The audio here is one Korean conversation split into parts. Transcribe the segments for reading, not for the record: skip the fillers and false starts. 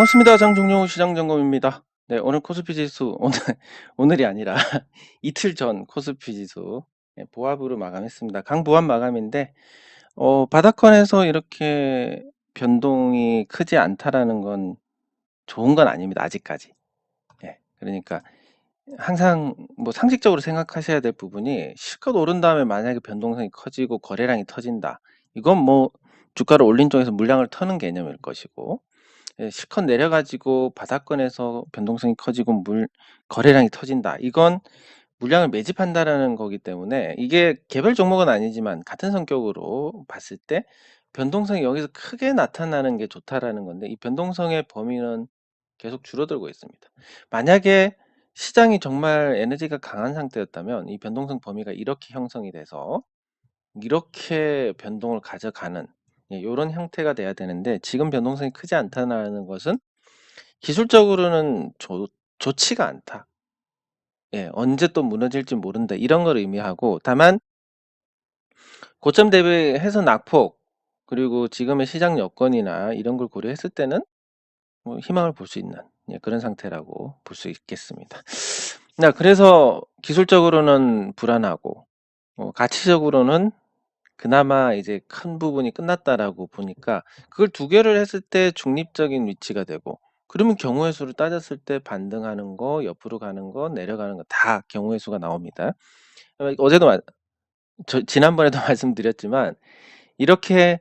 반갑습니다. 장종료 시장점검입니다. 네, 오늘 코스피 지수 오늘이 아니라 이틀 전 코스피 지수 보합으로 마감했습니다. 강보합 마감인데 바닥권에서 이렇게 변동이 크지 않다라는 건 좋은 건 아닙니다. 아직까지. 그러니까 항상 뭐 상식적으로 생각하셔야 될 부분이 실컷 오른 다음에 만약에 변동성이 커지고 거래량이 터진다. 이건 뭐 주가를 올린 쪽에서 물량을 터는 개념일 것이고, 실컷 내려가지고 바닥권에서 변동성이 커지고 거래량이 터진다. 이건 물량을 매집한다라는 거기 때문에 이게 개별 종목은 아니지만 같은 성격으로 봤을 때 변동성이 여기서 크게 나타나는 게 좋다라는 건데, 이 변동성의 범위는 계속 줄어들고 있습니다. 만약에 시장이 정말 에너지가 강한 상태였다면 이 변동성 범위가 이렇게 형성이 돼서 이렇게 변동을 가져가는 이런 형태가 돼야 되는데, 지금 변동성이 크지 않다는 것은 기술적으로는 좋지가 않다. 언제 또 무너질지 모른다. 이런 걸 의미하고, 다만 고점 대비해서 낙폭 그리고 지금의 시장 여건이나 이런 걸 고려했을 때는 뭐 희망을 볼 수 있는 그런 상태라고 볼 수 있겠습니다. 그래서 기술적으로는 불안하고 가치적으로는 그나마 이제 큰 부분이 끝났다라고 보니까, 그걸 두 개를 했을 때 중립적인 위치가 되고, 그러면 경우의 수를 따졌을 때 반등하는 거, 옆으로 가는 거, 내려가는 거 다 경우의 수가 나옵니다. 어제도 지난번에도 말씀드렸지만, 이렇게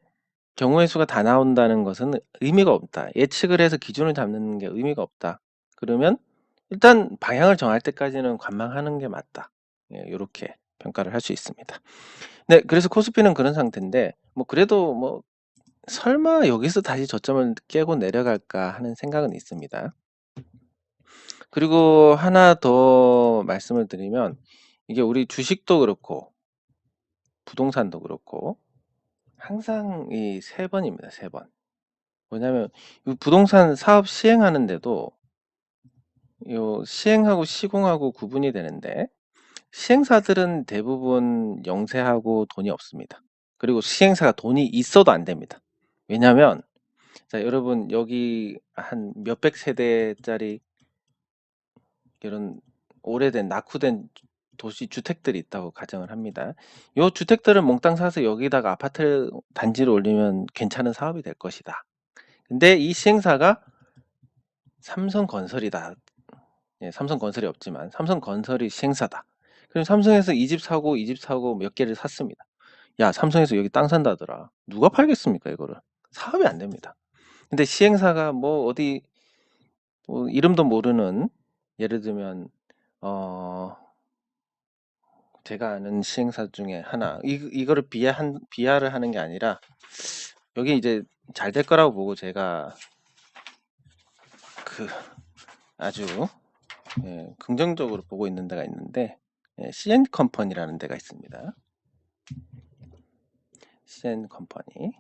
경우의 수가 다 나온다는 것은 의미가 없다. 예측을 해서 기준을 잡는 게 의미가 없다. 그러면 일단 방향을 정할 때까지는 관망하는 게 맞다. 요렇게 평가를 할 수 있습니다. 네, 그래서 코스피는 그런 상태인데, 뭐 그래도 뭐 설마 여기서 다시 저점을 깨고 내려갈까 하는 생각은 있습니다. 그리고 하나 더 말씀을 드리면, 이게 우리 주식도 그렇고 부동산도 그렇고 항상 이 세 번입니다. 세 번. 뭐냐면 이 부동산 사업 시행하는데도 요 시행하고 시공하고 구분이 되는데, 시행사들은 대부분 영세하고 돈이 없습니다. 그리고 시행사가 돈이 있어도 안 됩니다. 왜냐하면, 자, 여러분 여기 한 몇백 세대짜리 이런 오래된 낙후된 도시 주택들이 있다고 가정을 합니다. 요 주택들을 몽땅 사서 여기다가 아파트 단지를 올리면 괜찮은 사업이 될 것이다. 근데 이 시행사가 삼성건설이다. 삼성건설이 없지만 삼성건설이 시행사다. 그럼 삼성에서 이 집 사고 이 집 사고 몇 개를 샀습니다. 야, 삼성에서 여기 땅 산다더라. 누가 팔겠습니까, 이거를? 사업이 안 됩니다. 근데 시행사가 뭐 어디 뭐 이름도 모르는, 예를 들면 제가 아는 시행사 중에 하나, 이거를 비하를 하는 게 아니라 여기 이제 잘 될 거라고 보고 제가 그 아주 긍정적으로 보고 있는 데가 있는데, CN 컴퍼니라는 데가 있습니다. CN 컴퍼니.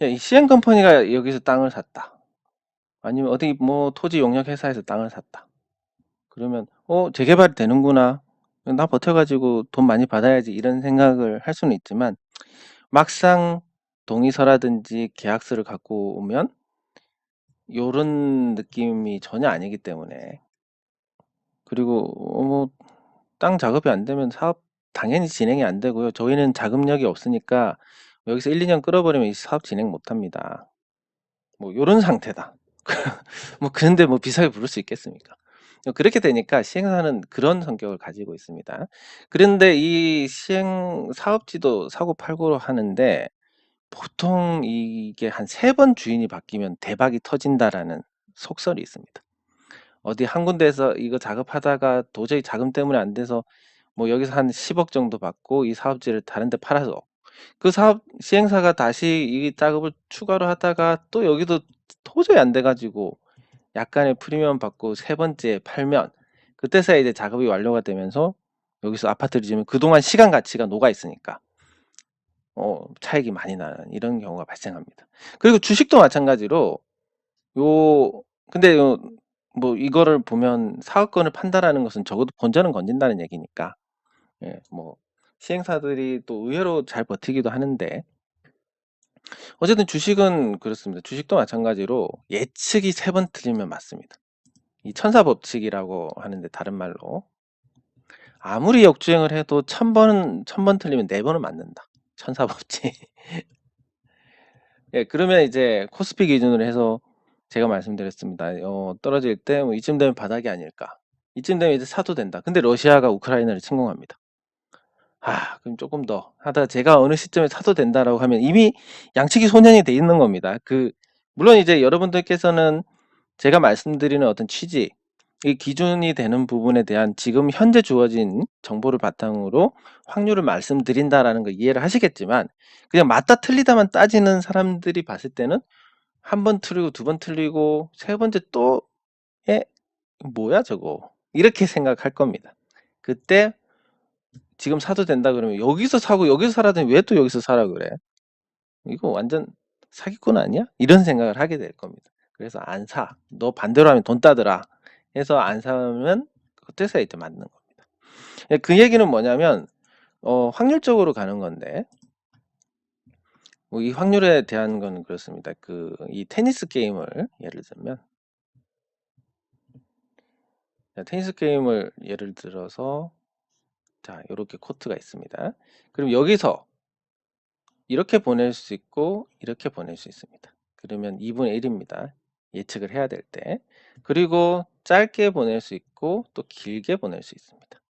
이 CN 컴퍼니가 여기서 땅을 샀다. 아니면 어디 뭐 토지 용역 회사에서 땅을 샀다. 그러면 재개발이 되는구나. 나 버텨가지고 돈 많이 받아야지, 이런 생각을 할 수는 있지만, 막상 동의서라든지 계약서를 갖고 오면 요런 느낌이 전혀 아니기 때문에, 그리고 뭐 땅 작업이 안 되면 사업 당연히 진행이 안 되고요. 저희는 자금력이 없으니까 여기서 1, 2년 끌어버리면 이 사업 진행 못 합니다. 뭐 요런 상태다. 뭐 그런데 뭐 비싸게 부를 수 있겠습니까? 그렇게 되니까 시행사는 그런 성격을 가지고 있습니다. 그런데 이 시행 사업지도 사고 팔고로 하는데, 보통 이게 한 3번 주인이 바뀌면 대박이 터진다라는 속설이 있습니다. 어디 한 군데에서 이거 작업하다가 도저히 자금 때문에 안 돼서 뭐 여기서 한 10억 정도 받고 이 사업지를 다른 데 팔아서 그 사업 시행사가 다시 이 작업을 추가로 하다가 또 여기도 도저히 안 돼 가지고 약간의 프리미엄 받고 세 번째 팔면, 그때서야 이제 작업이 완료가 되면서 여기서 아파트를 지으면 그동안 시간 가치가 녹아 있으니까 차익이 많이 나는 이런 경우가 발생합니다. 그리고 주식도 마찬가지로 근데 뭐 이거를 보면 사업권을 판다라는 것은 적어도 본전은 건진다는 얘기니까, 뭐 시행사들이 또 의외로 잘 버티기도 하는데, 어쨌든 주식은 그렇습니다. 주식도 마찬가지로 예측이 3번 틀리면 맞습니다. 이 천사법칙이라고 하는데 다른 말로 아무리 역주행을 해도 1000번 틀리면 4번은 맞는다. 천사법칙. 예, 그러면 이제 코스피 기준으로 해서 제가 말씀드렸습니다. 떨어질 때 뭐 이쯤 되면 바닥이 아닐까. 이쯤 되면 이제 사도 된다. 근데 러시아가 우크라이나를 침공합니다. 그럼 조금 더 하다 제가 어느 시점에 사도 된다라고 하면 이미 양측이 손해이 돼 있는 겁니다. 물론 이제 여러분들께서는 제가 말씀드리는 어떤 취지, 이 기준이 되는 부분에 대한 지금 현재 주어진 정보를 바탕으로 확률을 말씀드린다라는 거 이해를 하시겠지만, 그냥 맞다 틀리다만 따지는 사람들이 봤을 때는 한 번 틀리고 2번 틀리고 3번째 또 뭐야 저거, 이렇게 생각할 겁니다. 그때 지금 사도 된다 그러면 여기서 사고 여기서 사라더니 왜 또 여기서 사라 그래? 이거 완전 사기꾼 아니야? 이런 생각을 하게 될 겁니다. 그래서 안 사. 너 반대로 하면 돈 따더라. 해서 안 사면 그때서야 이제 맞는 겁니다. 그 얘기는 뭐냐면 확률적으로 가는 건데, 이 확률에 대한 건 그렇습니다. 이 테니스 게임을 예를 들면, 테니스 게임을 예를 들어서 자, 이렇게 코트가 있습니다. 그럼 여기서 이렇게 보낼 수 있고 이렇게 보낼 수 있습니다. 그러면 2분의 1입니다. 예측을 해야 될 때. 그리고 짧게 보낼 수 있고 또 길게 보낼 수 있습니다.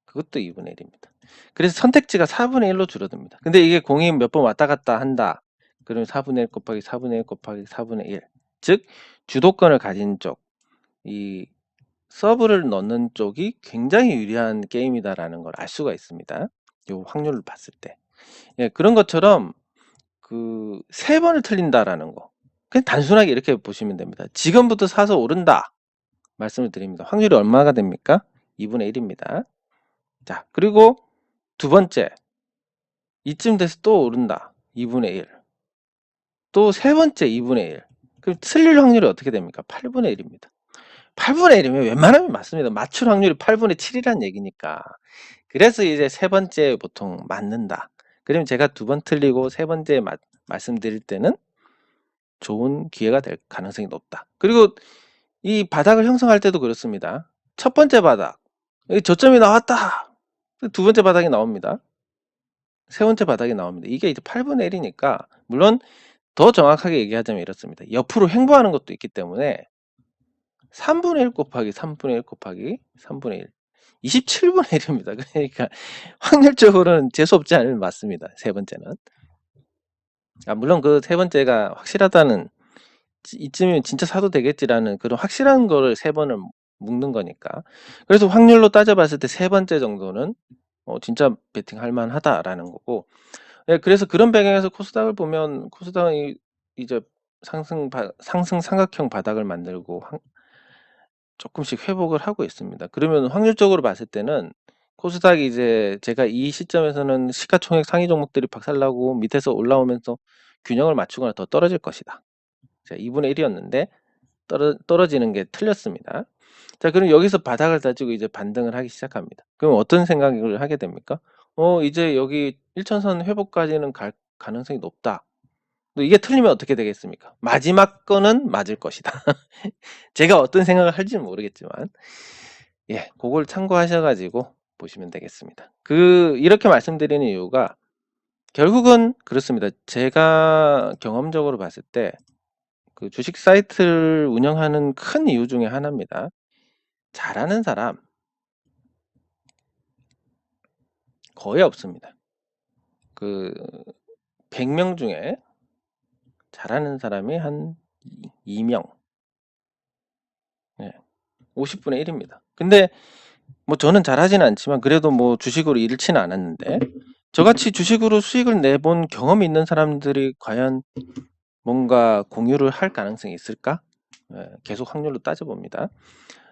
그것도 2분의 1입니다. 그래서 선택지가 4분의 1로 줄어듭니다. 근데 이게 공이 몇 번 왔다 갔다 한다. 그러면 4분의 1 곱하기 4분의 1 곱하기 4분의 1. 즉 주도권을 가진 쪽, 이 서브를 넣는 쪽이 굉장히 유리한 게임이다라는 걸 알 수가 있습니다. 이 확률을 봤을 때. 예, 그런 것처럼 3번을 틀린다라는 거. 그냥 단순하게 이렇게 보시면 됩니다. 지금부터 사서 오른다. 말씀을 드립니다. 확률이 얼마가 됩니까? 2분의 1입니다. 자, 그리고 두 번째. 이쯤 돼서 또 오른다. 2분의 1. 또 세 번째 2분의 1. 그럼 틀릴 확률이 어떻게 됩니까? 8분의 1입니다. 8분의 1이면 웬만하면 맞습니다. 맞출 확률이 8분의 7이란 얘기니까. 그래서 이제 세 번째 보통 맞는다. 그러면 제가 2번 틀리고 세 번째 말씀드릴 때는 좋은 기회가 될 가능성이 높다. 그리고 이 바닥을 형성할 때도 그렇습니다. 첫 번째 바닥, 저점이 나왔다. 두 번째 바닥이 나옵니다. 세 번째 바닥이 나옵니다. 이게 이제 8분의 1이니까, 물론 더 정확하게 얘기하자면 이렇습니다. 옆으로 횡보하는 것도 있기 때문에 3분의 1 곱하기 3분의 1 곱하기 3분의 1. 27분의 1입니다. 그러니까 확률적으로는 재수없지 않으면 맞습니다. 세 번째는. 물론 그 세 번째가 확실하다는, 이쯤이면 진짜 사도 되겠지라는 그런 확실한 거를 3번을 묶는 거니까. 그래서 확률로 따져봤을 때 세 번째 정도는 진짜 베팅할 만하다라는 거고. 예, 그래서 그런 배경에서 코스닥을 보면 코스닥이 이제 상승 삼각형 바닥을 만들고 조금씩 회복을 하고 있습니다. 그러면 확률적으로 봤을 때는 코스닥이 이제 제가 이 시점에서는 시가총액 상위 종목들이 박살나고 밑에서 올라오면서 균형을 맞추거나 더 떨어질 것이다. 자, 2분의 1이었는데 떨어지는 게 틀렸습니다. 자, 그럼 여기서 바닥을 다지고 이제 반등을 하기 시작합니다. 그럼 어떤 생각을 하게 됩니까? 이제 여기 1천선 회복까지는 갈 가능성이 높다. 또 이게 틀리면 어떻게 되겠습니까? 마지막 거는 맞을 것이다. 제가 어떤 생각을 할지는 모르겠지만, 예, 그걸 참고하셔가지고 보시면 되겠습니다. 이렇게 말씀드리는 이유가 결국은 그렇습니다. 제가 경험적으로 봤을 때 주식 사이트를 운영하는 큰 이유 중에 하나입니다. 잘하는 사람 거의 없습니다. 100명 중에 잘하는 사람이 한 2명. 예, 50분의 1입니다. 근데 뭐 저는 잘하지는 않지만 그래도 뭐 주식으로 잃지는 않았는데, 저같이 주식으로 수익을 내본 경험이 있는 사람들이 과연 뭔가 공유를 할 가능성이 있을까? 예, 계속 확률로 따져봅니다.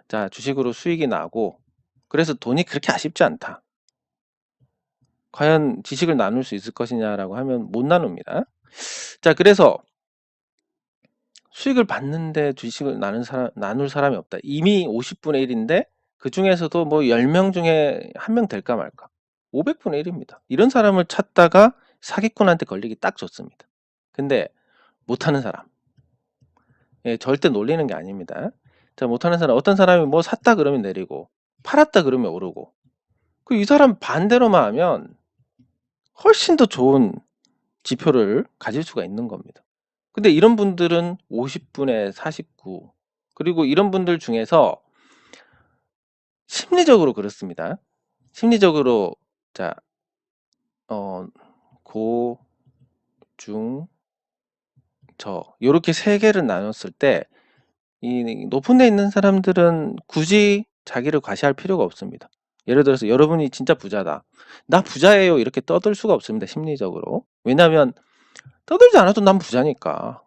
자, 주식으로 수익이 나고 그래서 돈이 그렇게 아쉽지 않다. 과연 지식을 나눌 수 있을 것이냐라고 하면 못 나눕니다. 자, 그래서 수익을 받는데 주식을 나눌 사람이 없다. 이미 50분의 1인데 그 중에서도 뭐 10명 중에 1명 될까 말까. 500분의 1입니다. 이런 사람을 찾다가 사기꾼한테 걸리기 딱 좋습니다. 근데 못하는 사람, 예, 절대 놀리는 게 아닙니다. 자, 못하는 사람, 어떤 사람이 뭐 샀다 그러면 내리고 팔았다 그러면 오르고, 그 이 사람 반대로만 하면 훨씬 더 좋은 지표를 가질 수가 있는 겁니다. 근데 이런 분들은 50분에 49, 그리고 이런 분들 중에서 심리적으로 그렇습니다. 심리적으로, 자, 고, 중, 저, 요렇게 세 개를 나눴을 때, 이 높은 데 있는 사람들은 굳이 자기를 과시할 필요가 없습니다. 예를 들어서 여러분이 진짜 부자다. 나 부자예요. 이렇게 떠들 수가 없습니다. 심리적으로. 왜냐하면 떠들지 않아도 난 부자니까.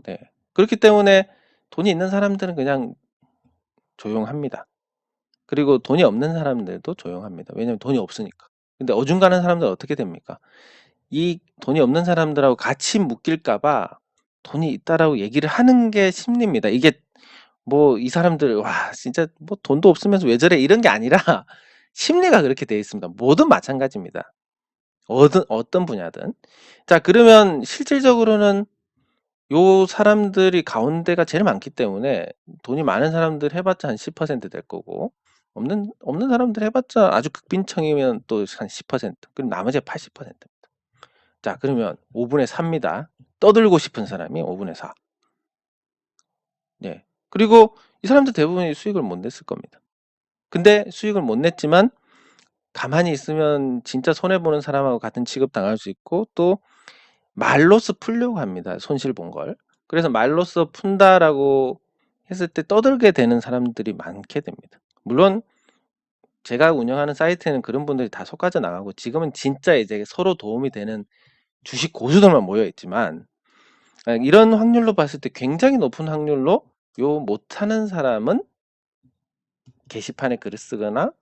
네. 그렇기 때문에 돈이 있는 사람들은 그냥 조용합니다. 그리고 돈이 없는 사람들도 조용합니다. 왜냐하면 돈이 없으니까. 근데 어중간한 사람들은 어떻게 됩니까? 이 돈이 없는 사람들하고 같이 묶일까봐 돈이 있다라고 얘기를 하는 게 심리입니다. 이게 뭐 이 사람들 와 진짜 뭐 돈도 없으면서 왜 저래 이런 게 아니라 심리가 그렇게 되어 있습니다. 뭐든 마찬가지입니다. 어떤 분야든. 자, 그러면 실질적으로는 요 사람들이 가운데가 제일 많기 때문에 돈이 많은 사람들 해봤자 한 10%될 거고, 없는 사람들 해봤자 아주 극빈청이면 또 한 10%, 그럼 나머지 80%입니다. 자, 그러면 5분의 4입니다. 떠들고 싶은 사람이 5분의 4. 네. 그리고 이 사람들 대부분이 수익을 못 냈을 겁니다. 근데 수익을 못 냈지만 가만히 있으면 진짜 손해보는 사람하고 같은 취급 당할 수 있고, 또 말로써 풀려고 합니다. 손실 본 걸. 그래서 말로써 푼다라고 했을 때 떠들게 되는 사람들이 많게 됩니다. 물론 제가 운영하는 사이트에는 그런 분들이 다 속아져 나가고, 지금은 진짜 이제 서로 도움이 되는 주식 고수들만 모여 있지만, 이런 확률로 봤을 때 굉장히 높은 확률로 요 못하는 사람은 게시판에 글을 쓰거나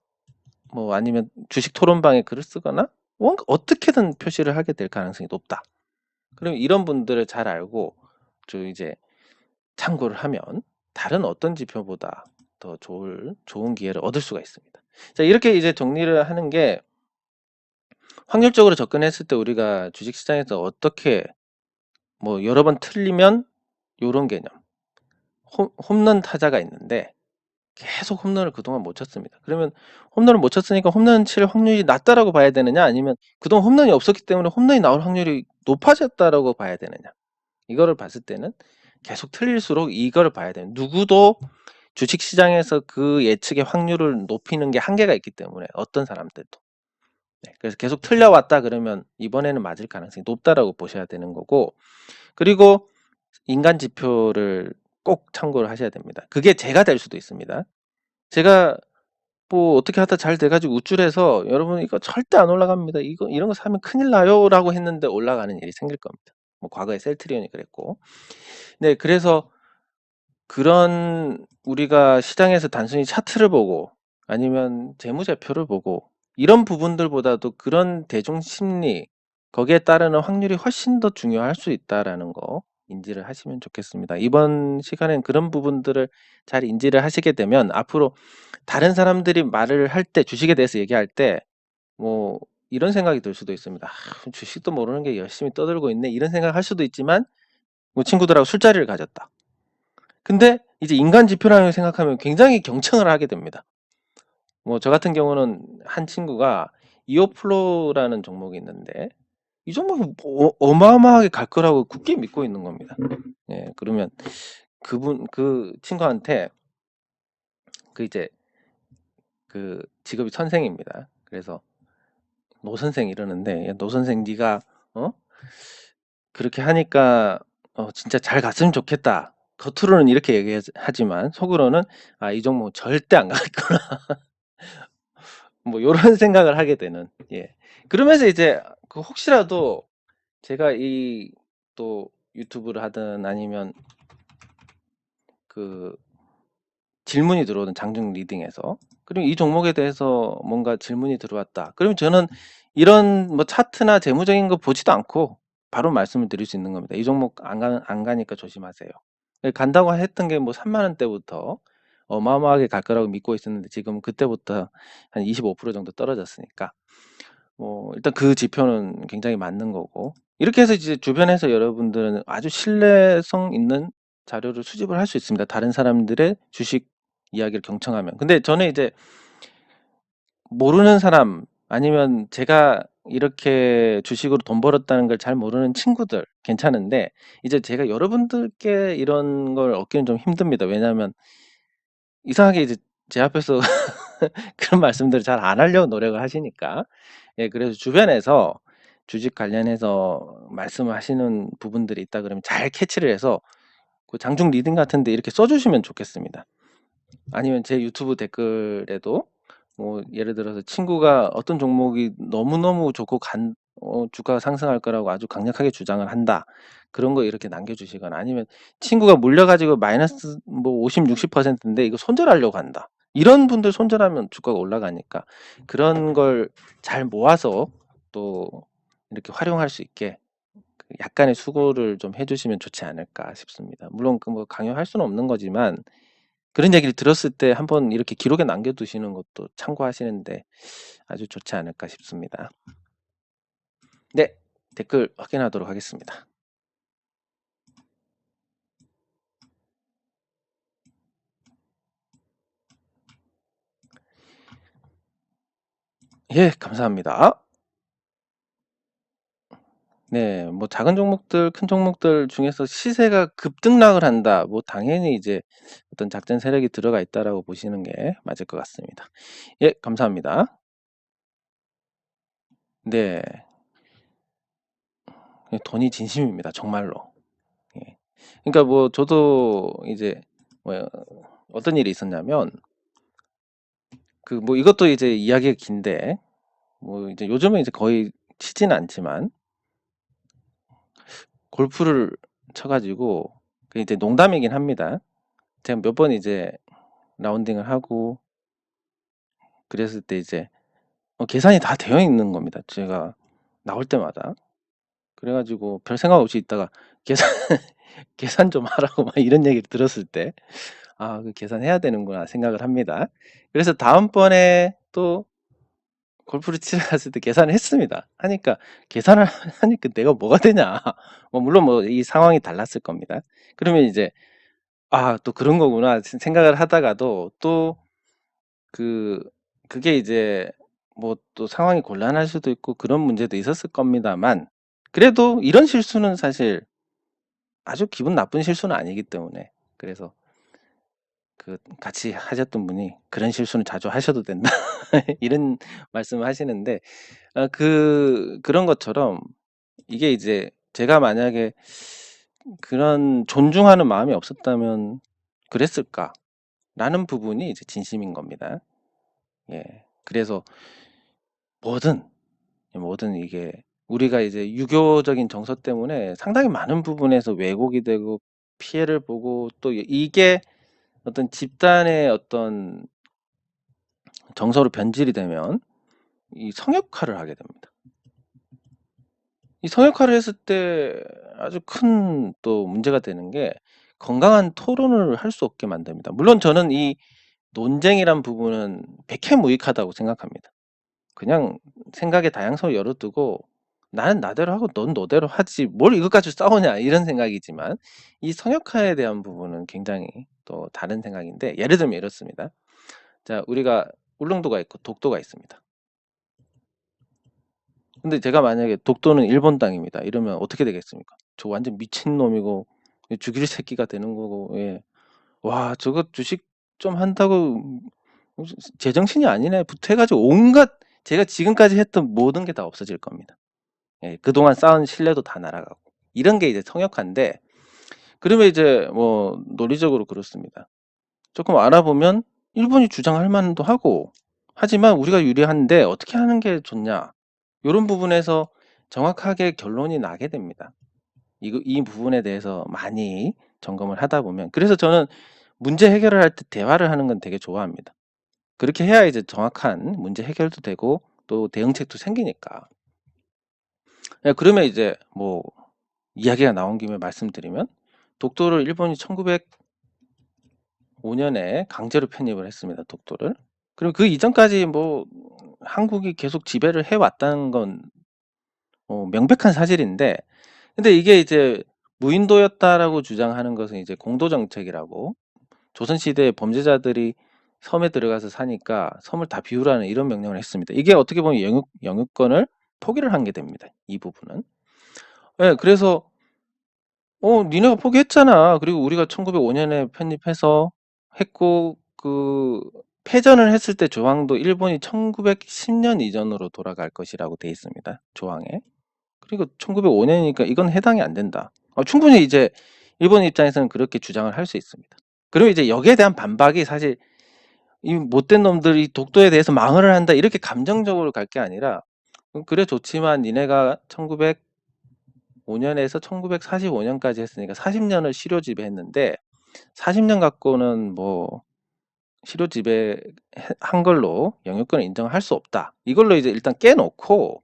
뭐 아니면 주식 토론방에 글을 쓰거나 뭔가 어떻게든 표시를 하게 될 가능성이 높다. 그럼 이런 분들을 잘 알고 저 이제 참고를 하면 다른 어떤 지표보다 더 좋은 기회를 얻을 수가 있습니다. 자, 이렇게 이제 정리를 하는 게, 확률적으로 접근했을 때 우리가 주식시장에서 어떻게 뭐 여러 번 틀리면 요런 개념, 홈런 타자가 있는데 계속 홈런을 그동안 못 쳤습니다. 그러면 홈런을 못 쳤으니까 홈런 칠 확률이 낮다라고 봐야 되느냐, 아니면 그동안 홈런이 없었기 때문에 홈런이 나올 확률이 높아졌다라고 봐야 되느냐, 이거를 봤을 때는 계속 틀릴수록 이거를 봐야 돼요. 누구도 주식시장에서 그 예측의 확률을 높이는 게 한계가 있기 때문에, 어떤 사람들도. 네, 그래서 계속 틀려왔다 그러면 이번에는 맞을 가능성이 높다라고 보셔야 되는 거고, 그리고 인간 지표를 꼭 참고를 하셔야 됩니다. 그게 제가 될 수도 있습니다. 제가 뭐 어떻게 하다 잘 돼가지고 우쭐해서 여러분 이거 절대 안 올라갑니다, 이런 거 사면 큰일 나요 라고 했는데 올라가는 일이 생길 겁니다. 뭐 과거에 셀트리온이 그랬고. 네, 그래서 그런 우리가 시장에서 단순히 차트를 보고 아니면 재무제표를 보고 이런 부분들보다도 그런 대중 심리, 거기에 따르는 확률이 훨씬 더 중요할 수 있다라는 거 인지를 하시면 좋겠습니다. 이번 시간엔 그런 부분들을 잘 인지를 하시게 되면 앞으로 다른 사람들이 말을 할 때, 주식에 대해서 얘기할 때 뭐 이런 생각이 들 수도 있습니다. 주식도 모르는 게 열심히 떠들고 있네, 이런 생각을 할 수도 있지만, 뭐 친구들하고 술자리를 가졌다. 근데 이제 인간 지표라는 걸 생각하면 굉장히 경청을 하게 됩니다. 뭐 저 같은 경우는 한 친구가 이오플로라는 종목이 있는데, 이 종목이 어마어마하게 갈 거라고 굳게 믿고 있는 겁니다. 예, 그러면 그 친구한테 이제 그 직업이 선생입니다. 그래서 노 선생 이러는데, 노 선생 네가 그렇게 하니까 진짜 잘 갔으면 좋겠다. 겉으로는 이렇게 얘기하지만 속으로는 이 종목 절대 안 가겠구나. 뭐 요런 생각을 하게 되는. 예. 그러면서 이제 그 혹시라도 제가 또 유튜브를 하든 아니면 그 질문이 들어오는 장중 리딩에서, 그럼 이 종목에 대해서 뭔가 질문이 들어왔다. 그러면 저는 이런 뭐 차트나 재무적인 거 보지도 않고 바로 말씀을 드릴 수 있는 겁니다. 이 종목 안 가니까 조심하세요. 간다고 했던 게 뭐 3만 원대부터 어마어마하게 갈 거라고 믿고 있었는데, 지금 그때부터 한 25% 정도 떨어졌으니까 뭐 일단 그 지표는 굉장히 맞는 거고, 이렇게 해서 이제 주변에서 여러분들은 아주 신뢰성 있는 자료를 수집을 할 수 있습니다. 다른 사람들의 주식 이야기를 경청하면. 근데 저는 이제 모르는 사람 아니면 제가 이렇게 주식으로 돈 벌었다는 걸 잘 모르는 친구들 괜찮은데 이제 제가 여러분들께 이런 걸 얻기는 좀 힘듭니다. 왜냐하면 이상하게 이제 제 앞에서 그런 말씀들을 잘 안 하려고 노력을 하시니까. 예, 그래서 주변에서 주식 관련해서 말씀을 하시는 부분들이 있다 그러면 잘 캐치를 해서 그 장중 리딩 같은데 이렇게 써주시면 좋겠습니다. 아니면 제 유튜브 댓글에도 뭐 예를 들어서 친구가 어떤 종목이 너무너무 좋고 주가가 상승할 거라고 아주 강력하게 주장을 한다. 그런 거 이렇게 남겨주시거나 아니면 친구가 물려가지고 마이너스 뭐 50, 60%인데 이거 손절하려고 한다. 이런 분들 손절하면 주가가 올라가니까 그런 걸 잘 모아서 또 이렇게 활용할 수 있게 약간의 수고를 좀 해주시면 좋지 않을까 싶습니다. 물론 그 뭐 강요할 수는 없는 거지만 그런 얘기를 들었을 때 한번 이렇게 기록에 남겨두시는 것도 참고하시는데 아주 좋지 않을까 싶습니다. 네, 댓글 확인하도록 하겠습니다. 예, 감사합니다. 네, 뭐 작은 종목들, 큰 종목들 중에서 시세가 급등락을 한다. 뭐 당연히 이제 어떤 작전 세력이 들어가 있다라고 보시는 게 맞을 것 같습니다. 예, 감사합니다. 네, 돈이 진심입니다. 정말로. 예. 그러니까 뭐 저도 이제 뭐 어떤 일이 있었냐면 그 뭐 이것도 이제 이야기가 긴데 뭐 이제 요즘은 이제 거의 치진 않지만 골프를 쳐가지고 그 이제 농담이긴 합니다. 제가 몇 번 이제 라운딩을 하고 그랬을 때 이제 계산이 다 되어 있는 겁니다. 제가 나올 때마다. 그래가지고 별 생각 없이 있다가 계산 계산 좀 하라고 막 이런 얘기를 들었을 때 아, 그 계산해야 되는구나 생각을 합니다. 그래서 다음번에 또 골프를 치러 갔을 때 계산을 했습니다. 하니까 계산을 하니까 내가 뭐가 되냐. 뭐 물론 뭐 이 상황이 달랐을 겁니다. 그러면 이제 아, 또 그런 거구나 생각을 하다가도 또 그 그게 이제 뭐 또 상황이 곤란할 수도 있고 그런 문제도 있었을 겁니다만 그래도 이런 실수는 사실 아주 기분 나쁜 실수는 아니기 때문에 그래서 그 같이 하셨던 분이 그런 실수는 자주 하셔도 된다 이런 말씀을 하시는데 그런 것처럼 이게 이제 제가 만약에 그런 존중하는 마음이 없었다면 그랬을까라는 부분이 이제 진심인 겁니다. 예. 그래서 뭐든 이게 우리가 이제 유교적인 정서 때문에 상당히 많은 부분에서 왜곡이 되고 피해를 보고 또 이게 어떤 집단의 어떤 정서로 변질이 되면 이 성역화를 하게 됩니다. 이 성역화를 했을 때 아주 큰 또 문제가 되는 게 건강한 토론을 할 수 없게 만듭니다. 물론 저는 이 논쟁이란 부분은 백해무익하다고 생각합니다. 그냥 생각의 다양성을 열어두고 나는 나대로 하고 넌 너대로 하지 뭘 이것 가지고 싸우냐 이런 생각이지만 이 성역화에 대한 부분은 굉장히 또 다른 생각인데 예를 들면 이렇습니다. 자, 우리가 울릉도가 있고 독도가 있습니다. 근데 제가 만약에 독도는 일본 땅입니다. 이러면 어떻게 되겠습니까? 저 완전 미친놈이고 죽일 새끼가 되는 거고 예. 와, 저거 주식 좀 한다고 제정신이 아니네 부터 해가지고 온갖 제가 지금까지 했던 모든 게 다 없어질 겁니다. 예, 그동안 쌓은 신뢰도 다 날아가고 이런 게 이제 성역화인데 그러면 이제 뭐 논리적으로 그렇습니다. 조금 알아보면 일본이 주장할 만도 하고 하지만 우리가 유리한데 어떻게 하는 게 좋냐 이런 부분에서 정확하게 결론이 나게 됩니다. 이 부분에 대해서 많이 점검을 하다 보면 그래서 저는 문제 해결을 할 때 대화를 하는 건 되게 좋아합니다. 그렇게 해야 이제 정확한 문제 해결도 되고 또 대응책도 생기니까. 예, 그러면 이제 뭐 이야기가 나온 김에 말씀드리면 독도를 일본이 1905년에 강제로 편입을 했습니다. 독도를. 그럼 그 이전까지 뭐 한국이 계속 지배를 해왔다는 건 명백한 사실인데, 근데 이게 이제 무인도였다라고 주장하는 것은 이제 공도정책이라고, 조선시대에 범죄자들이 섬에 들어가서 사니까 섬을 다 비우라는 이런 명령을 했습니다. 이게 어떻게 보면 영유권을 포기를 한 게 됩니다. 이 부분은. 예, 그래서 니네가 포기했잖아. 그리고 우리가 1905년에 편입해서 했고, 패전을 했을 때 조항도 일본이 1910년 이전으로 돌아갈 것이라고 돼 있습니다. 조항에. 그리고 1905년이니까 이건 해당이 안 된다. 충분히 이제 일본 입장에서는 그렇게 주장을 할 수 있습니다. 그리고 이제 여기에 대한 반박이 사실 이 못된 놈들이 독도에 대해서 망언을 한다 이렇게 감정적으로 갈 게 아니라, 그래 좋지만 니네가 1905년에서 1945년까지 했으니까 40년을 실효 지배했는데 40년 갖고는 뭐 실효 지배한 걸로 영유권을 인정할 수 없다. 이걸로 이제 일단 깨놓고,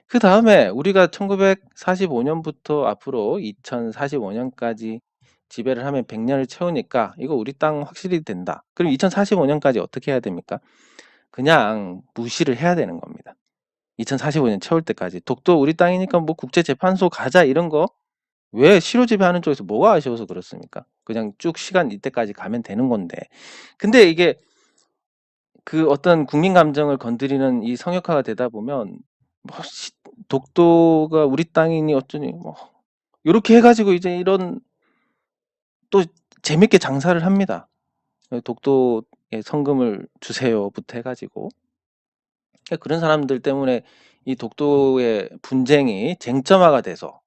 그 다음에 우리가 1945년부터 앞으로 2045년까지 지배를 하면 100년을 채우니까 이거 우리 땅 확실히 된다. 그럼 2045년까지 어떻게 해야 됩니까? 그냥 무시를 해야 되는 겁니다. 2045년 채울 때까지. 독도 우리 땅이니까 뭐 국제재판소 가자 이런 거 왜 실효 지배하는 쪽에서 뭐가 아쉬워서 그렇습니까? 그냥 쭉 시간 이때까지 가면 되는 건데. 근데 이게 그 어떤 국민 감정을 건드리는 이 성역화가 되다 보면 뭐 독도가 우리 땅이니 어쩌니 뭐 이렇게 해가지고 이제 이런 또 재밌게 장사를 합니다. 독도에 성금을 주세요부터 해가지고 그런 사람들 때문에 이 독도의 분쟁이 쟁점화가 돼서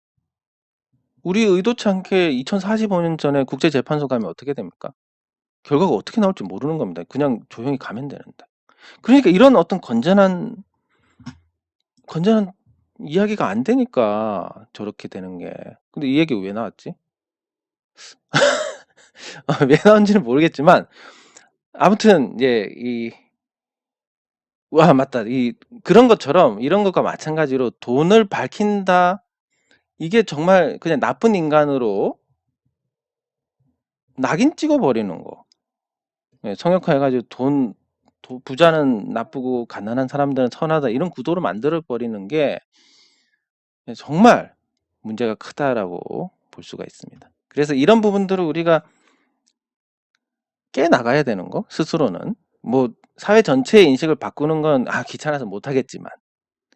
우리 의도치 않게 2045년 전에 국제재판소 가면 어떻게 됩니까? 결과가 어떻게 나올지 모르는 겁니다. 그냥 조용히 가면 되는데. 그러니까 이런 어떤 건전한 이야기가 안 되니까 저렇게 되는 게. 근데 이 얘기 왜 나왔지? 왜 나온지는 모르겠지만 아무튼 와 맞다. 그런 것처럼 이런 것과 마찬가지로 돈을 밝힌다. 이게 정말 그냥 나쁜 인간으로 낙인 찍어버리는 거. 성역화 해가지고 부자는 나쁘고 가난한 사람들은 선하다 이런 구도로 만들어버리는 게 정말 문제가 크다라고 볼 수가 있습니다. 그래서 이런 부분들을 우리가 깨나가야 되는 거, 스스로는. 뭐 사회 전체의 인식을 바꾸는 건 귀찮아서 못하겠지만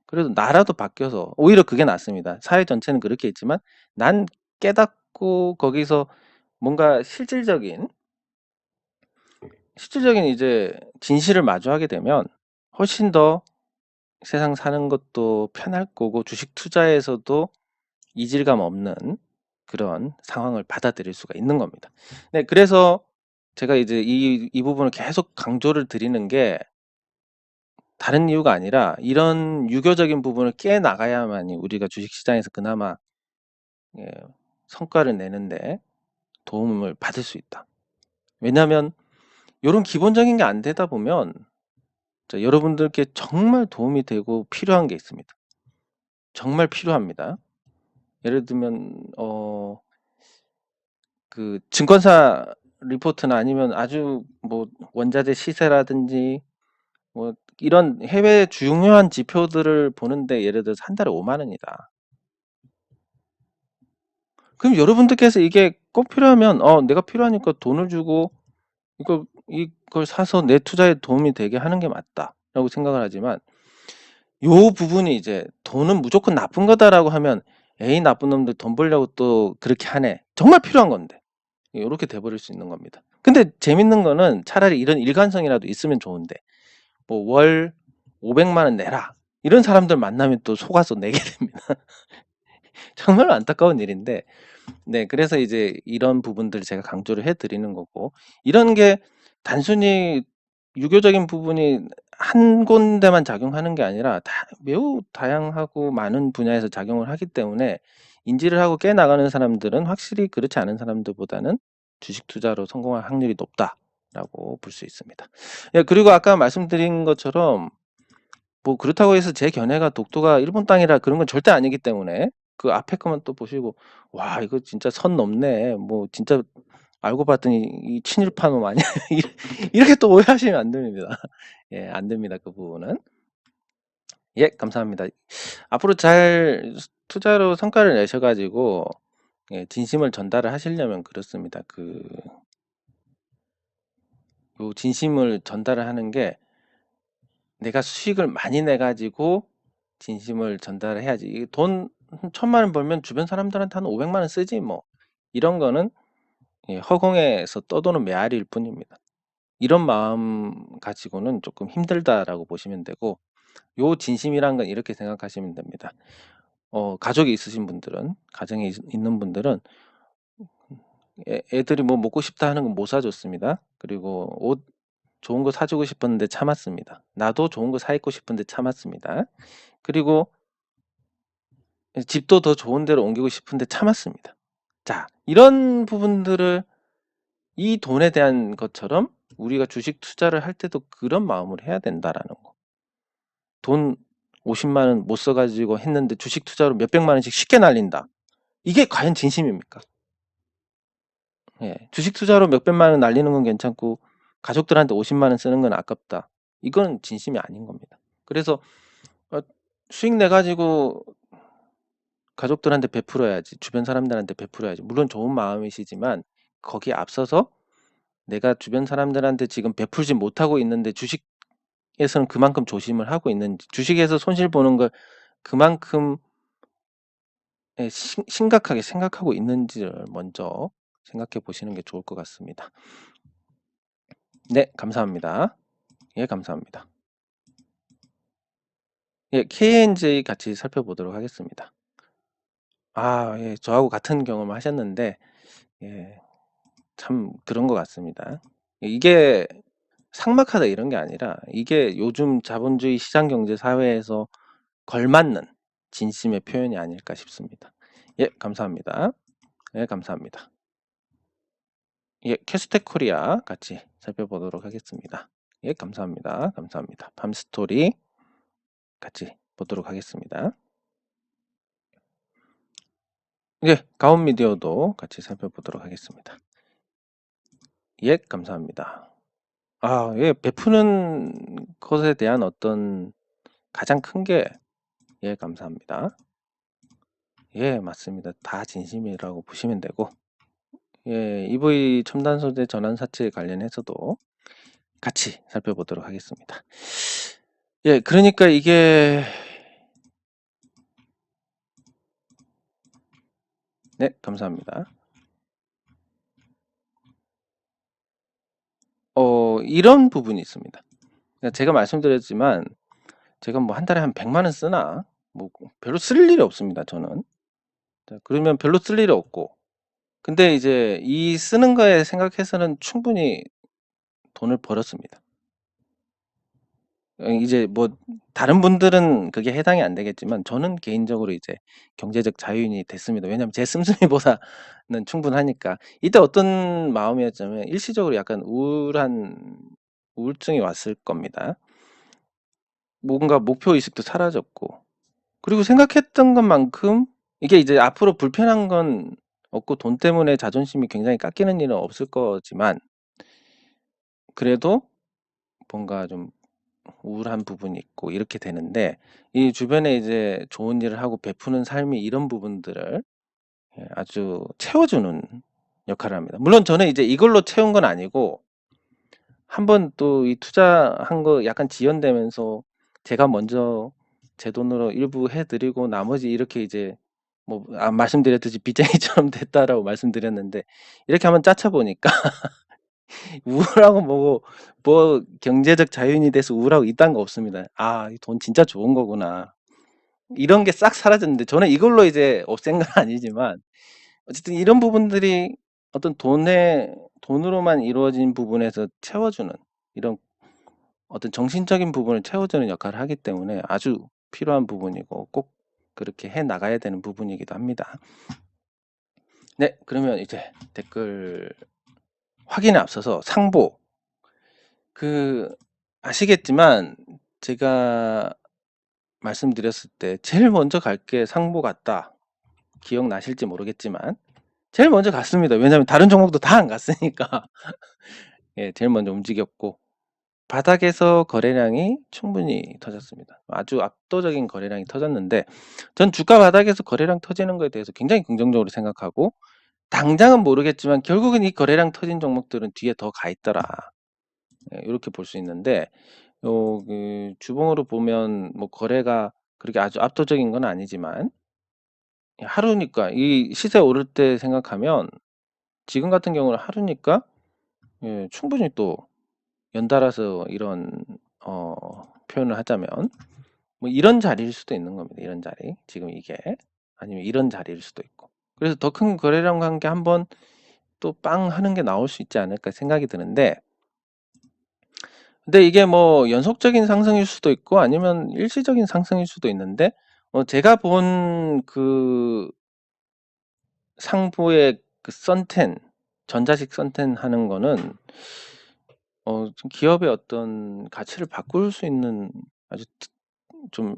그래도 나라도 바뀌어서 오히려 그게 낫습니다. 사회 전체는 그렇게 있지만 난 깨닫고 거기서 뭔가 실질적인 이제 진실을 마주하게 되면 훨씬 더 세상 사는 것도 편할 거고 주식 투자에서도 이질감 없는 그런 상황을 받아들일 수가 있는 겁니다. 네, 그래서 제가 이제 이 부분을 계속 강조를 드리는 게 다른 이유가 아니라 이런 유교적인 부분을 깨나가야만이 우리가 주식시장에서 그나마 성과를 내는데 도움을 받을 수 있다. 왜냐하면 이런 기본적인 게 안 되다 보면 여러분들께 정말 도움이 되고 필요한 게 있습니다. 정말 필요합니다. 예를 들면 그 증권사 리포트나 아니면 아주 뭐 원자재 시세라든지 뭐 이런 해외 중요한 지표들을 보는데 예를 들어서 한 달에 5만 원이다. 그럼 여러분들께서 이게 꼭 필요하면 내가 필요하니까 돈을 주고 이걸 사서 내 투자에 도움이 되게 하는 게 맞다라고 생각을 하지만 요 부분이 이제 돈은 무조건 나쁜 거다라고 하면 에이 나쁜 놈들 돈 벌려고 또 그렇게 하네. 정말 필요한 건데. 요렇게 돼버릴 수 있는 겁니다. 근데 재밌는 거는 차라리 이런 일관성이라도 있으면 좋은데 뭐 월 500만 원 내라. 이런 사람들 만나면 또 속아서 내게 됩니다. 정말 안타까운 일인데 네, 그래서 이제 이런 부분들을 제가 강조를 해드리는 거고 이런 게 단순히 유교적인 부분이 한 군데만 작용하는 게 아니라 매우 다양하고 많은 분야에서 작용을 하기 때문에 인지를 하고 깨나가는 사람들은 확실히 그렇지 않은 사람들보다는 주식 투자로 성공할 확률이 높다라고 볼 수 있습니다. 예, 그리고 아까 말씀드린 것처럼 뭐 그렇다고 해서 제 견해가 독도가 일본 땅이라 그런 건 절대 아니기 때문에 그 앞에 것만 또 보시고 와 이거 진짜 선 넘네 뭐 진짜 알고 봤더니 이 친일파 놈 아니야 이렇게 또 오해하시면 안 됩니다. 예, 안 됩니다. 그 부분은. 예, 감사합니다. 앞으로 잘 투자로 성과를 내셔가지고 예, 진심을 전달을 하시려면 그렇습니다. 요 진심을 전달을 하는 게 내가 수익을 많이 내가지고 진심을 전달을 해야지. 돈 1,000만 원 벌면 주변 사람들한테 한 500만 원 쓰지 뭐. 이런 거는 예, 허공에서 떠도는 메아리일 뿐입니다. 이런 마음 가지고는 조금 힘들다라고 보시면 되고, 요 진심이란 건 이렇게 생각하시면 됩니다. 가족이 있으신 분들은, 가정에 있는 분들은 애들이 뭐 먹고 싶다 하는 건 못 사줬습니다. 그리고 옷 좋은 거 사주고 싶었는데 참았습니다. 나도 좋은 거 사 입고 싶은데 참았습니다. 그리고 집도 더 좋은 데로 옮기고 싶은데 참았습니다. 자, 이런 부분들을 이 돈에 대한 것처럼 우리가 주식 투자를 할 때도 그런 마음을 해야 된다라는 거. 돈 50만 원 못 써가지고 했는데 주식 투자로 몇백만 원씩 쉽게 날린다. 이게 과연 진심입니까? 예, 주식 투자로 몇백만 원 날리는 건 괜찮고 가족들한테 50만 원 쓰는 건 아깝다. 이건 진심이 아닌 겁니다. 그래서 수익 내 가지고 가족들한테 베풀어야지, 주변 사람들한테 베풀어야지. 물론 좋은 마음이시지만 거기에 앞서서 내가 주변 사람들한테 지금 베풀지 못하고 있는데 주식에서는 그만큼 조심을 하고 있는지, 주식에서 손실 보는 걸 그만큼 심각하게 생각하고 있는지를 먼저 생각해 보시는 게 좋을 것 같습니다. 네, 감사합니다. 예, 감사합니다. 예, KNJ 같이 살펴보도록 하겠습니다. 예, 저하고 같은 경험을 하셨는데, 예, 참 그런 것 같습니다. 이게 삭막하다 이런 게 아니라 이게 요즘 자본주의 시장 경제 사회에서 걸맞는 진심의 표현이 아닐까 싶습니다. 예, 감사합니다. 예, 감사합니다. 예, 캐스텍 코리아 같이 살펴보도록 하겠습니다. 예, 감사합니다. 감사합니다. 밤스토리 같이 보도록 하겠습니다. 예, 가온미디어도 같이 살펴보도록 하겠습니다. 예, 감사합니다. 예, 베푸는 것에 대한 어떤 가장 큰 게, 예, 감사합니다. 예, 맞습니다. 다 진심이라고 보시면 되고, 예, EV 첨단 소재 전환 사채 관련해서도 같이 살펴보도록 하겠습니다. 예, 그러니까 이게, 네, 감사합니다. 이런 부분이 있습니다. 그러니까 제가 말씀드렸지만, 제가 뭐 한 달에 한 100만 원 쓰나? 뭐 별로 쓸 일이 없습니다, 저는. 자, 그러면 별로 쓸 일이 없고, 근데 이제 이 쓰는 거에 생각해서는 충분히 돈을 벌었습니다. 이제 뭐 다른 분들은 그게 해당이 안 되겠지만 저는 개인적으로 이제 경제적 자유인이 됐습니다. 왜냐하면 제 씀씀이보다는 충분하니까. 이때 어떤 마음이었냐면 일시적으로 약간 우울증이 왔을 겁니다. 뭔가 목표 의식도 사라졌고, 그리고 생각했던 것만큼 이게 이제 앞으로 불편한 건 없고 돈 때문에 자존심이 굉장히 깎이는 일은 없을 거지만, 그래도 뭔가 좀 우울한 부분이 있고 이렇게 되는데, 이 주변에 이제 좋은 일을 하고 베푸는 삶이 이런 부분들을 아주 채워주는 역할을 합니다. 물론 저는 이제 이걸로 채운 건 아니고 한번 또 이 투자한 거 약간 지연되면서 제가 먼저 제 돈으로 일부 해드리고 나머지 이렇게 이제 뭐 말씀드렸듯이 빚쟁이처럼 됐다라고 말씀드렸는데, 이렇게 한번 짜쳐 보니까 우울하고 뭐 경제적 자유인이 돼서 우울하고 이딴 거 없습니다. 이 돈 진짜 좋은 거구나. 이런 게 싹 사라졌는데, 저는 이걸로 이제 없앤 건 아니지만 어쨌든 이런 부분들이 어떤 돈으로만 이루어진 부분에서 채워주는, 이런 어떤 정신적인 부분을 채워주는 역할을 하기 때문에 아주 필요한 부분이고 꼭 그렇게 해 나가야 되는 부분이기도 합니다. 네, 그러면 이제 댓글 확인에 앞서서 상보, 아시겠지만 제가 말씀드렸을 때 제일 먼저 갈 게 상보 같다. 기억나실지 모르겠지만 제일 먼저 갔습니다. 왜냐하면 다른 종목도 다 안 갔으니까. 예, 제일 먼저 움직였고, 바닥에서 거래량이 충분히 터졌습니다. 아주 압도적인 거래량이 터졌는데 전 주가 바닥에서 거래량 터지는 거에 대해서 굉장히 긍정적으로 생각하고 당장은 모르겠지만 결국은 이 거래량 터진 종목들은 뒤에 더 가 있더라. 이렇게 볼 수 있는데 그 주봉으로 보면 뭐 거래가 그렇게 아주 압도적인 건 아니지만 하루니까 이 시세 오를 때 생각하면 지금 같은 경우는 하루니까 충분히 또 연달아서 이런 표현을 하자면 뭐 이런 자리일 수도 있는 겁니다. 이런 자리 지금 이게 아니면 이런 자리일 수도 있고 그래서 더 큰 거래량과 함께 한번 또 빵 하는 게 나올 수 있지 않을까 생각이 드는데 근데 이게 뭐 연속적인 상승일 수도 있고 아니면 일시적인 상승일 수도 있는데 제가 본 그 상부의 그 썬텐 전자식 썬텐 하는 거는 좀 기업의 어떤 가치를 바꿀 수 있는 아주 좀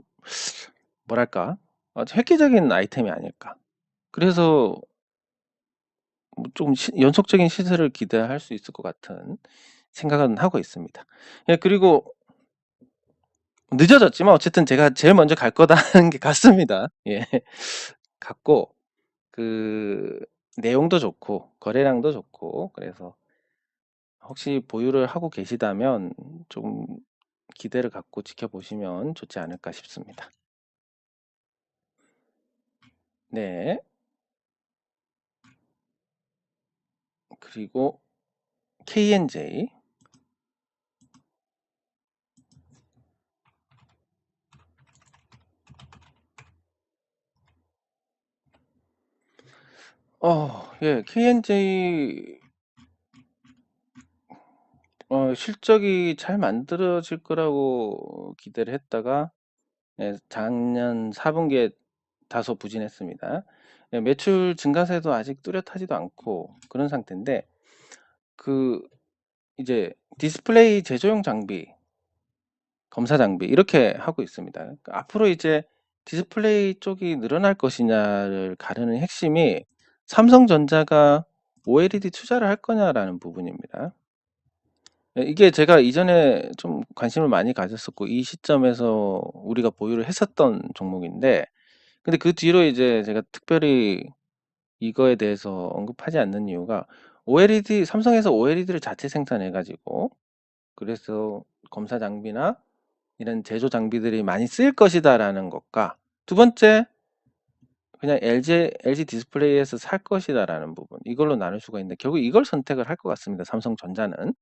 뭐랄까 아주 획기적인 아이템이 아닐까. 그래서 좀 연속적인 시세를 기대할 수 있을 것 같은 생각은 하고 있습니다. 예, 그리고 늦어졌지만 어쨌든 제가 제일 먼저 갈 거다는 게 같습니다. 예, 같고 그 내용도 좋고 거래량도 좋고 그래서 혹시 보유를 하고 계시다면 좀 기대를 갖고 지켜보시면 좋지 않을까 싶습니다. 네. 그리고 KNJ. 예, KNJ 실적이 잘 만들어질 거라고 기대를 했다가 예, 작년 4분기에 다소 부진했습니다. 예, 매출 증가세도 아직 뚜렷하지도 않고 그런 상태인데 그 이제 디스플레이 제조용 장비, 검사 장비 이렇게 하고 있습니다. 그러니까 앞으로 이제 디스플레이 쪽이 늘어날 것이냐를 가르는 핵심이 삼성전자가 OLED 투자를 할 거냐라는 부분입니다. 예, 이게 제가 이전에 좀 관심을 많이 가졌었고 이 시점에서 우리가 보유를 했었던 종목인데 근데 그 뒤로 이제 제가 특별히 이거에 대해서 언급하지 않는 이유가 OLED 삼성에서 OLED를 자체 생산해 가지고 그래서 검사 장비나 이런 제조 장비들이 많이 쓰일 것이다라는 것과 두 번째 그냥 LG 디스플레이에서 살 것이다라는 부분 이걸로 나눌 수가 있는데 결국 이걸 선택을 할 것 같습니다. 삼성전자는.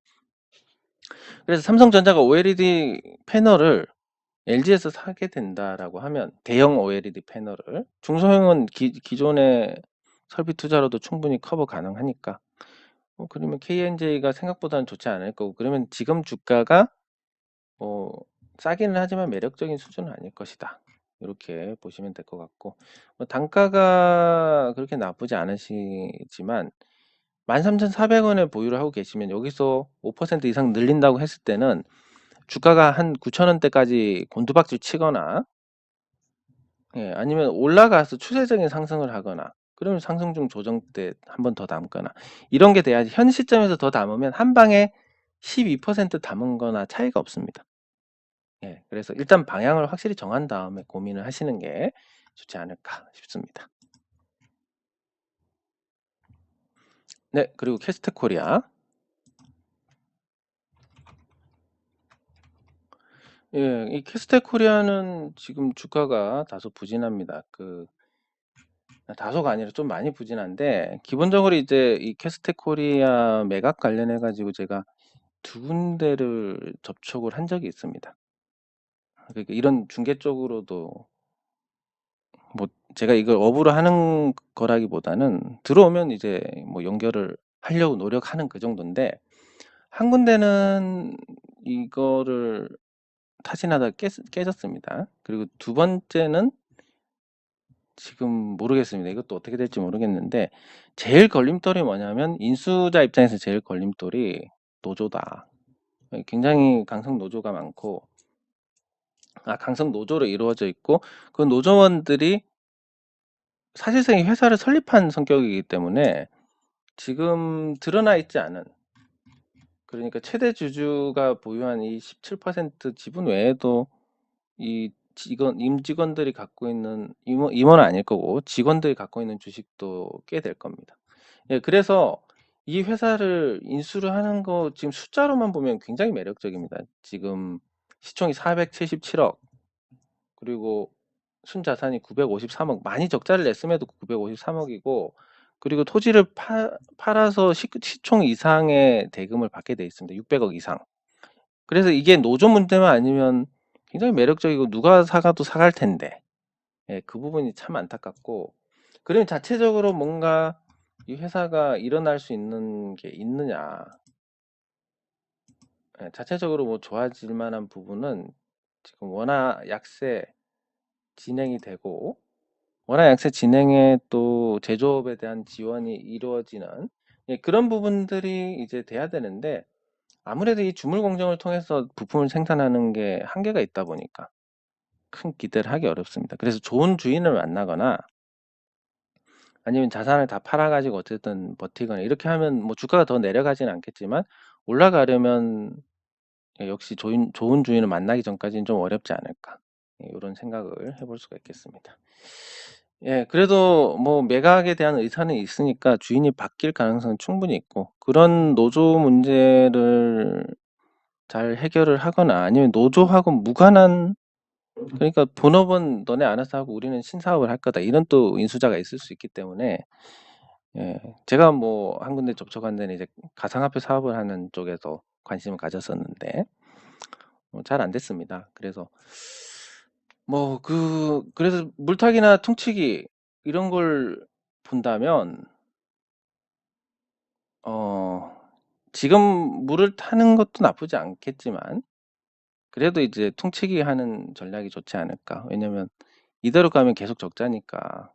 그래서 삼성전자가 OLED 패널을 LG에서 사게 된다라고 하면 대형 OLED 패널을 중소형은 기존의 설비 투자로도 충분히 커버 가능하니까 그러면 KNJ가 생각보다는 좋지 않을 거고 그러면 지금 주가가 싸기는 하지만 매력적인 수준은 아닐 것이다. 이렇게 보시면 될 것 같고 단가가 그렇게 나쁘지 않으시지만 13,400원에 보유를 하고 계시면 여기서 5% 이상 늘린다고 했을 때는 주가가 한 9,000원대까지 곤두박질 치거나 예, 아니면 올라가서 추세적인 상승을 하거나 그러면 상승 중 조정 때 한 번 더 담거나 이런 게 돼야지 현 시점에서 더 담으면 한 방에 12% 담은 거나 차이가 없습니다. 예, 그래서 일단 방향을 확실히 정한 다음에 고민을 하시는 게 좋지 않을까 싶습니다. 네, 그리고 캐스트 코리아. 예, 이 캐스트 코리아는 지금 주가가 다소 부진합니다. 다소가 아니라 좀 많이 부진한데 기본적으로 이제 이 캐스트 코리아 매각 관련해 가지고 제가 두 군데를 접촉을 한 적이 있습니다. 그러니까 이런 중개 쪽으로도 뭐 제가 이걸 업으로 하는 거라기보다는 들어오면 이제 뭐 연결을 하려고 노력하는 그 정도인데 한 군데는 이거를 타진하다 깨졌습니다. 그리고 두 번째는 지금 모르겠습니다. 이것도 어떻게 될지 모르겠는데 제일 걸림돌이 뭐냐면 인수자 입장에서 제일 걸림돌이 노조다. 굉장히 강성 노조가 많고 강성 노조로 이루어져 있고 그 노조원들이 사실상 이 회사를 설립한 성격이기 때문에 지금 드러나 있지 않은 그러니까 최대 주주가 보유한 이 17% 지분 외에도 이 임직원들이 갖고 있는 임원은 아닐 거고 직원들이 갖고 있는 주식도 꽤 될 겁니다. 예, 그래서 이 회사를 인수를 하는 거 지금 숫자로만 보면 굉장히 매력적입니다. 지금 시총이 477억, 그리고 순자산이 953억, 많이 적자를 냈음에도 953억이고, 그리고 토지를 팔아서 시총 이상의 대금을 받게 돼 있습니다. 600억 이상. 그래서 이게 노조 문제만 아니면 굉장히 매력적이고 누가 사가도 사갈 텐데, 예, 그 부분이 참 안타깝고, 그러면 자체적으로 뭔가 이 회사가 일어날 수 있는 게 있느냐. 예, 자체적으로 뭐 좋아질 만한 부분은 지금 워낙 약세 진행이 되고, 워낙 약세 진행에 또 제조업에 대한 지원이 이루어지는, 예, 그런 부분들이 이제 돼야 되는데, 아무래도 이 주물 공정을 통해서 부품을 생산하는 게 한계가 있다 보니까 큰 기대를 하기 어렵습니다. 그래서 좋은 주인을 만나거나 아니면 자산을 다 팔아가지고 어쨌든 버티거나 이렇게 하면 뭐 주가가 더 내려가지는 않겠지만, 올라가려면 역시 좋은 주인을 만나기 전까지는 좀 어렵지 않을까, 이런 생각을 해볼 수가 있겠습니다. 예, 그래도 뭐 매각에 대한 의사는 있으니까 주인이 바뀔 가능성은 충분히 있고, 그런 노조 문제를 잘 해결을 하거나 아니면 노조하고 무관한, 그러니까 본업은 너네 알아서 하고 우리는 신사업을 할 거다, 이런 또 인수자가 있을 수 있기 때문에, 예, 제가 뭐 한 군데 접촉한 데는 이제 가상화폐 사업을 하는 쪽에서 관심을 가졌었는데 잘 안 됐습니다. 그래서 뭐 그래서 물타기나 퉁치기 이런 걸 본다면 어 지금 물을 타는 것도 나쁘지 않겠지만, 그래도 이제 퉁치기 하는 전략이 좋지 않을까. 왜냐면 이대로 가면 계속 적자니까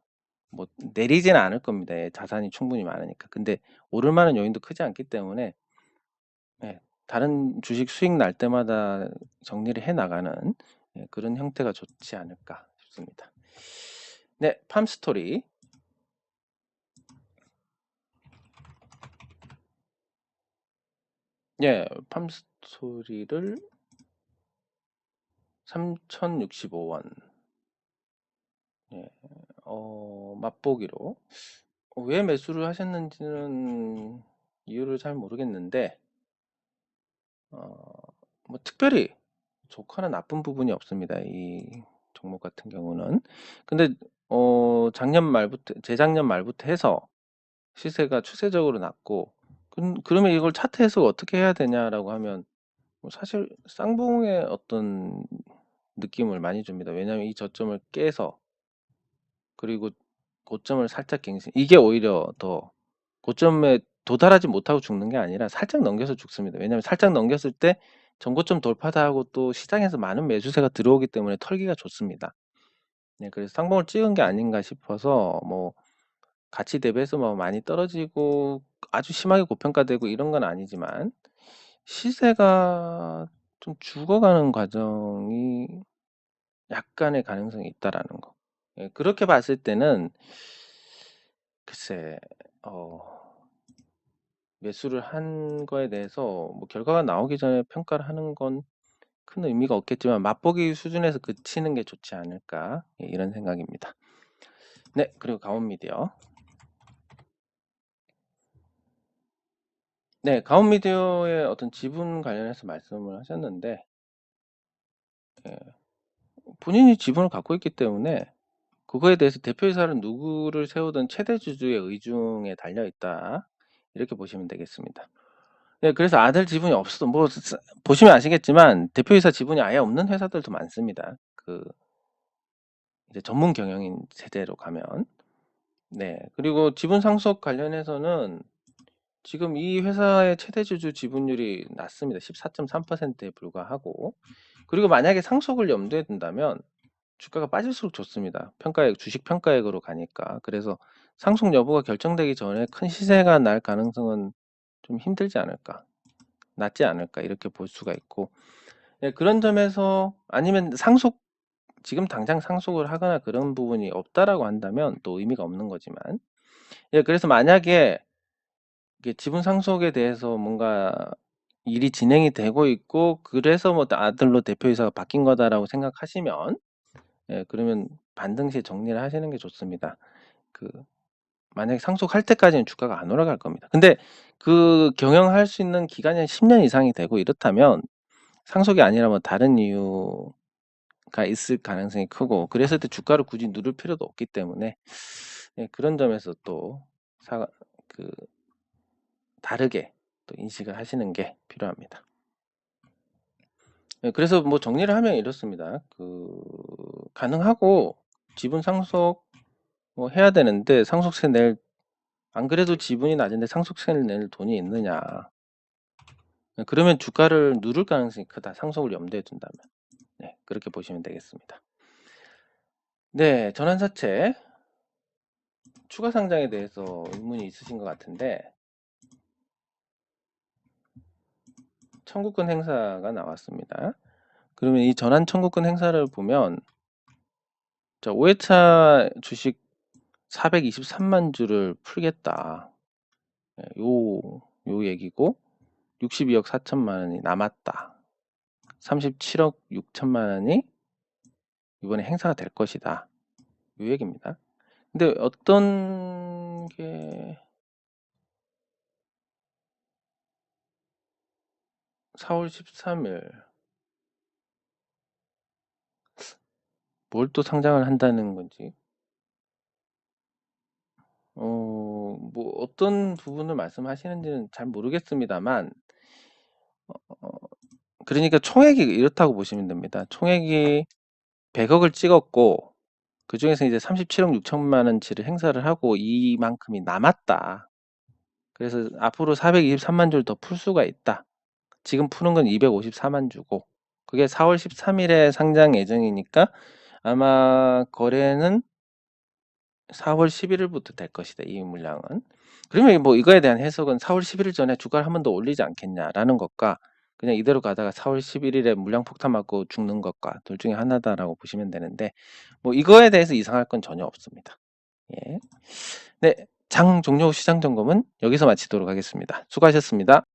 뭐 내리지는 않을 겁니다. 자산이 충분히 많으니까. 근데 오를 만한 요인도 크지 않기 때문에, 예, 다른 주식 수익 날 때마다 정리를 해 나가는, 예, 그런 형태가 좋지 않을까 싶습니다. 네, 팜스토리. 예, 팜스토리를 3,065원. 예, 맛보기로. 왜 매수를 하셨는지는 이유를 잘 모르겠는데, 뭐 특별히 좋거나 나쁜 부분이 없습니다. 이 종목 같은 경우는. 근데 작년 말부터, 재작년 말부터 해서 시세가 추세적으로 낮고, 그러면 이걸 차트 해석 어떻게 해야 되냐라고 하면 뭐 사실 쌍봉의 어떤 느낌을 많이 줍니다. 왜냐하면 이 저점을 깨서, 그리고 고점을 살짝 갱신, 이게 오히려 더 고점에 도달하지 못하고 죽는 게 아니라 살짝 넘겨서 죽습니다. 왜냐하면 살짝 넘겼을 때 전고점 돌파다 하고 또 시장에서 많은 매수세가 들어오기 때문에 털기가 좋습니다. 네, 그래서 상봉을 찍은 게 아닌가 싶어서, 뭐 가치 대비해서 뭐 많이 떨어지고 아주 심하게 고평가되고 이런 건 아니지만 시세가 좀 죽어가는 과정이 약간의 가능성이 있다라는 거. 예, 그렇게 봤을 때는 글쎄, 매수를 한 거에 대해서 뭐 결과가 나오기 전에 평가를 하는 건 큰 의미가 없겠지만 맛보기 수준에서 그치는 게 좋지 않을까, 예, 이런 생각입니다. 네, 그리고 가온미디어. 네, 가온미디어의 어떤 지분 관련해서 말씀을 하셨는데, 예, 본인이 지분을 갖고 있기 때문에 그거에 대해서 대표이사를 누구를 세우든 최대 주주의 의중에 달려 있다, 이렇게 보시면 되겠습니다. 네, 그래서 아들 지분이 없어도 뭐 보시면 아시겠지만 대표이사 지분이 아예 없는 회사들도 많습니다. 이제 전문 경영인 세대로 가면. 네, 그리고 지분 상속 관련해서는 지금 이 회사의 최대 주주 지분율이 낮습니다. 14.3%에 불과하고, 그리고 만약에 상속을 염두에 둔다면 주가가 빠질수록 좋습니다. 주식 평가액으로 가니까. 그래서 상속 여부가 결정되기 전에 큰 시세가 날 가능성은 좀 힘들지 않을까, 낮지 않을까, 이렇게 볼 수가 있고, 예, 그런 점에서, 아니면 지금 당장 상속을 하거나 그런 부분이 없다라고 한다면 또 의미가 없는 거지만, 예, 그래서 만약에 이게 지분 상속에 대해서 뭔가 일이 진행이 되고 있고 그래서 뭐 아들로 대표이사가 바뀐 거다라고 생각하시면 그러면 반등시에 정리를 하시는 게 좋습니다. 그 만약에 상속할 때까지는 주가가 안 올라갈 겁니다. 근데 그 경영할 수 있는 기간이 한 10년 이상이 되고 이렇다면 상속이 아니라 뭐 다른 이유가 있을 가능성이 크고 그랬을 때 주가를 굳이 누를 필요도 없기 때문에 그런 점에서 또 다르게 또 인식을 하시는 게 필요합니다. 그래서 뭐 정리를 하면 이렇습니다. 가능하고 지분 상속 뭐 해야 되는데 상속세 안 그래도 지분이 낮은데 상속세를 낼 돈이 있느냐. 그러면 주가를 누를 가능성이 크다. 상속을 염두에 둔다면. 네, 그렇게 보시면 되겠습니다. 네, 전환사채 추가 상장에 대해서 의문이 있으신 것 같은데 청구권 행사가 나왔습니다. 그러면 이 전환 청구권 행사를 보면 자, 5회차 주식 423만 주를 풀겠다. 요 얘기고 62억 4천만 원이 남았다. 37억 6천만 원이 이번에 행사가 될 것이다. 요 얘기입니다. 근데 어떤 게 4월 13일 뭘 또 상장을 한다는 건지 뭐 어떤 부분을 말씀하시는지는 잘 모르겠습니다만 그러니까 총액이 이렇다고 보시면 됩니다. 총액이 100억을 찍었고 그 중에서 이제 37억 6천만 원치를 행사를 하고 이만큼이 남았다. 그래서 앞으로 423만 주를 더 풀 수가 있다. 지금 푸는 건 254만 주고 그게 4월 13일에 상장 예정이니까 아마 거래는 4월 11일부터 될 것이다. 이 물량은. 그러면 뭐 이거에 대한 해석은 4월 11일 전에 주가를 한 번 더 올리지 않겠냐라는 것과 그냥 이대로 가다가 4월 11일에 물량 폭탄 맞고 죽는 것과 둘 중에 하나다라고 보시면 되는데 뭐 이거에 대해서 이상할 건 전혀 없습니다. 예. 네, 장 종료 후 시장 점검은 여기서 마치도록 하겠습니다. 수고하셨습니다.